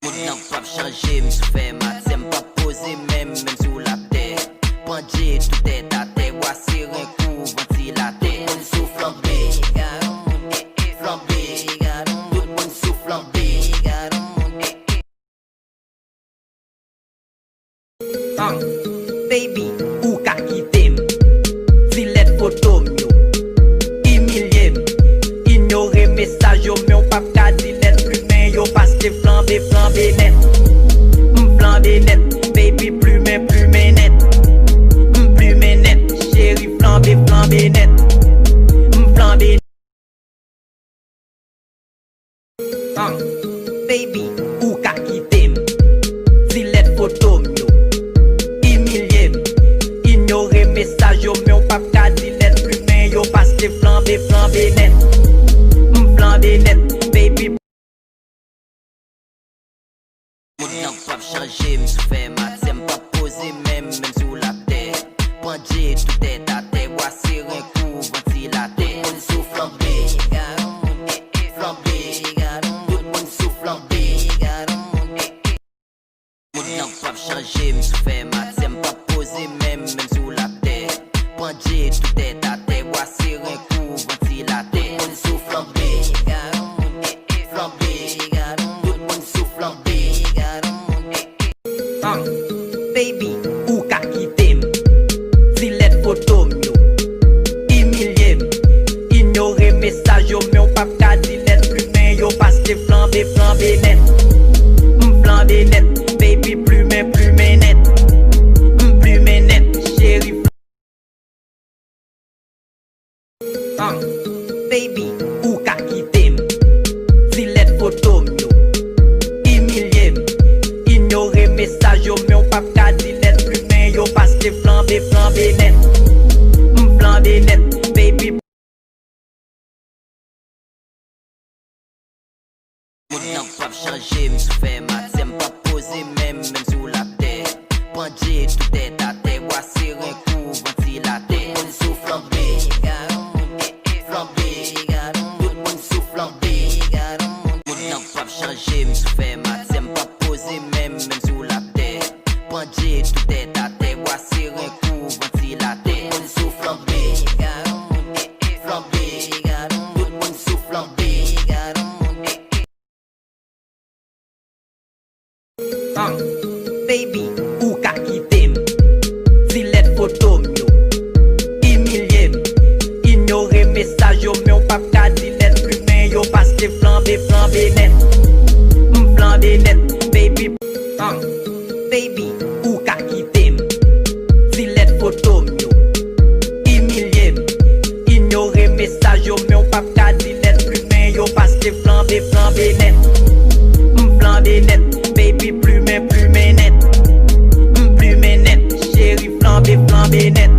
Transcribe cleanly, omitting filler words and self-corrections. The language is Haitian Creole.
Moun nan pap chanje, m sou fè mat, se m pa pose même sou la terre. Pandje tout est à terre, voici un coup ventilateur. Moun sou flambé, flambé, tout moun sou flambé. Baby, ou ka kitem, zilet photo myo, humilié, ignorer message yo, mais on pap ka zilet plume yo, parce que flambé, flambé net, flambé net, baby plume net, plume net, chérie flambé, flambé net, flambé net. Baby, ou ka kitem, zilet photo myo, humilié, ignorer message yo, mais on pap ka zilet plume yo, parce que flambé, flambé net, flambé net, baby. Moun nan pap chanje, m sou fè mat, se m pa pose même sou la terre. Pandje tout est à terre, voici un coup ventilateur. Moun sou flambé, flambé, tout moun sou flambé. Moun nan pap chanje, m sou fè mat, se m pa pose même sou la terre. Pandje tout est à terre, voici un coup ventilateur. Moun sou flambé, flambé, tout moun sou flambé. Baby, ou ka kitem, zilet photo myo, humilié, ignorer message yo, mais on pap ka zilet plume yo, parce que flambé, flambé net, flambé net, baby plume net, plume net, chérie. Baby, ou ka kitem, zilet photo myo, humilié, ignorer message yo, mais on pap ka zilet plume yo, parce que flambé, flambé net, baby. Moun nan pap chanje, m sou fè mat, se m pa pose même sou la terre. Pandje tout est à terre, voici un coup ventilateur. Moun sou flambé, flambé, tout moun sou flambé. Moun nan pap chanje, m sou fè mat, se m pa pose même sou la terre. Pandje tout est à terre, voici un coup ventilateur. Moun sou flambé, flambé, tout moun sou flambé. Baby, ou ka kitem, zilet photo myo, humilié, ignorer message yo, mais on pap ka zilet plume yo, parce que flambé, flambé net, baby. Baby, ou ka kitem, zilet photo myo, humilié, ignorer message yo, mais on pap ka zilet plume yo, parce que flambé, flambé net, baby plume net, chérie flambé, flambé net,